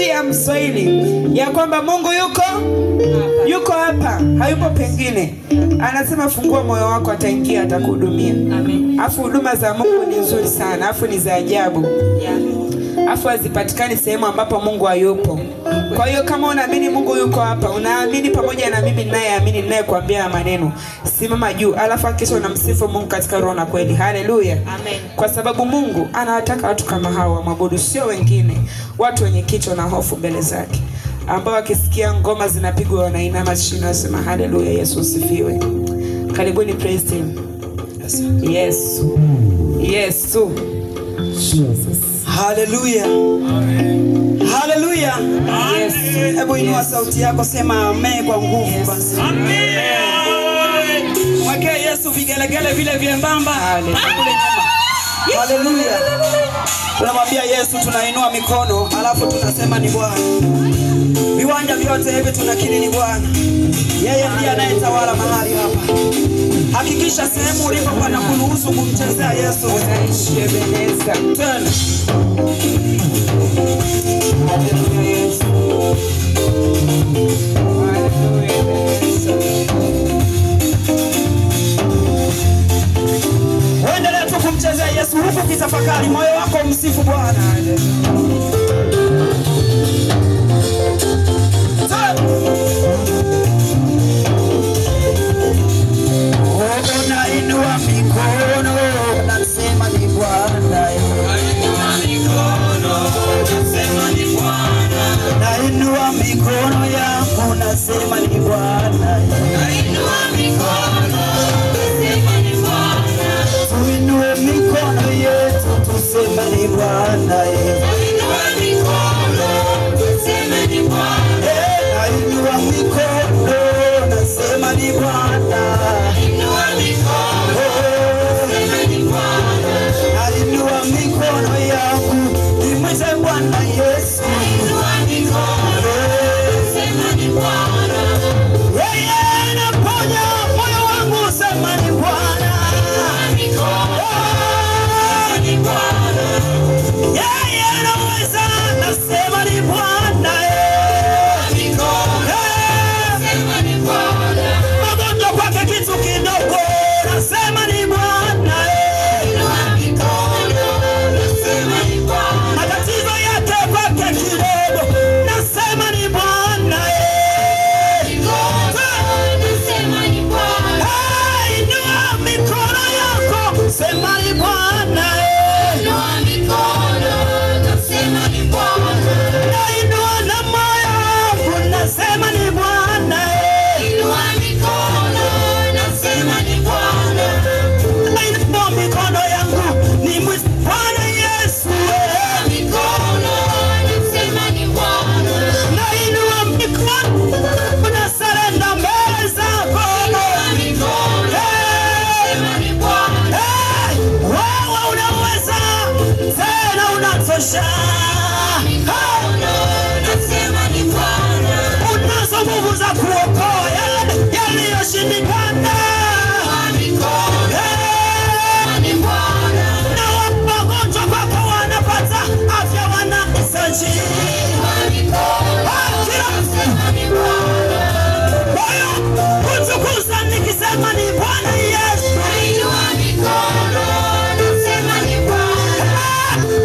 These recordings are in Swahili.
ya Mswahili ya kwamba Mungu yuko hapa, hayupo pengine. Anasema fungua moyo wako, ataingia, atakuhudumia. Amen. Afu huduma za Mungu ni nzuri sana, afu ni za ajabu. Afu hazipatikani sehemu ambapo Mungu hayupo. Kwa hiyo kama unaamini Mungu yuko hapa, unaamini pamoja na mimi ninayeamini, ninayekuambia maneno, simama juu, alafu hakikisha unamsifu Mungu katika roho na kweli. Haleluya. Amen. Kwa sababu Mungu anawataka watu kama hawa waabudu, sio wengine, watu wenye kichwa na hofu mbele zake, ambao wakisikia ngoma zinapigwa wanainama chini wasema haleluya, Yesu usifiwe. Karibuni praise team. Yesu. Yesu. Haleluya. Haleluya. Hebu inua sauti yako, sema amen kwa nguvu basi. Amen. Mwekee Yesu vigelegele vile vyembamba. Haleluya. Haleluya. Tunamwambia Yesu, tunainua mikono alafu tunasema ni Bwana. Viwanja vyote hivi tunakiri ni Bwana. Yeye ndiye anayetawala mahali hapa. Hakikisha sehemu ulipo pana kuruhusu kumchezea Yesu. Unaishebeleza. Tena. Haleluya Yesu. Haleluya Yesu. Endelea tu kumchezea Yesu huku kitafakari moyo wako, msifu Bwana. Nainua mikono nasema ni Bwana. Nainua mikono nasema ni Bwana. Nainua mikono yangu nasema ni Bwana. Nainua mikono nasema ni Bwana. Tuinue mikono yetu tuseme ni Bwana. Nainua mikono tuseme ni Bwana. Nainua mikono nasema ni Bwana. Nainua mikono yangu nimwite Bwana Yesu. Nainua mikono sema ni Bwana. Yeye anaponya moyo wangu, sema ni Bwana. Nainua mikono sema ni Bwana. Yeye anaweza, nasema ni Bwana. Nainua mikono sema ni Bwana. Magonjwa kwake kitu kidogo, nasema ni Bwana. Matatizo yake kwake kidogo, nasema ni Bwana. Inua mikono yako, sema ni Bwana. Nainua na moyo wangu, nasema ni Bwana. Nainua mikono yangu nimwite Bwana Yesu. Nainua mikono nasarenda mbele zako. Wewe unaweza tena unatosha. Unazo nguvu za kuokoa yaliyoshindikana. Na wagonjwa kwako wanapata afya, wanasaji. Kutukuza nikisema ni Bwana Yesu.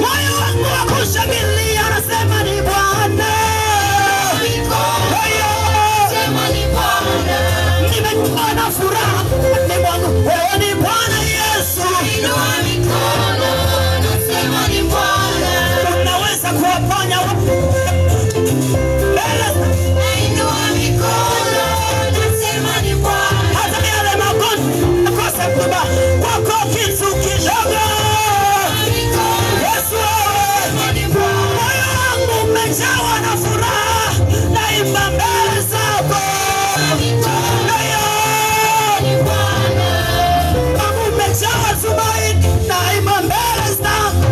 Moyo wangu wa kushangilia nasema ni Bwana. Nimekuwa na furaha ni mwangu, wewe ni Bwana Yesu. Unaweza kuwaponya hata yale magonjwa kosa kuba kwako kitu kidogo. Yesu, moyo wangu umejawa na furaha, naimba mbele zako. Umejawa tumaini, naimba mbele zako.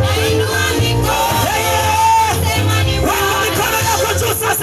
Weka mikono yako juu sasa.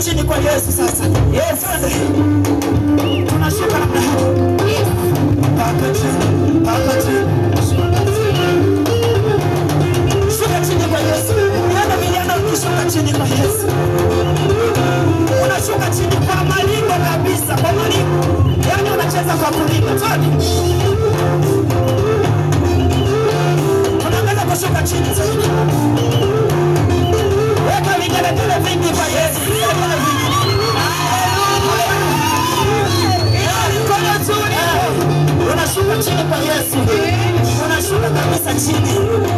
chini kwa Yesu sasa. Yesu tunashuka namna hii. Paka chini, paka chini. Shuka chini kwa Yesu. Yana vijana ukishuka chini kwa Yesu. Unashuka chini kwa malingo kabisa, kwa malingo. Yaani unacheza kwa kulinga. Toni. Tunaanza kushuka chini sasa. Weka vigelegele vingi kwa Yesu. Unashuka chini kwa Yesu. Unashuka kabisa chini.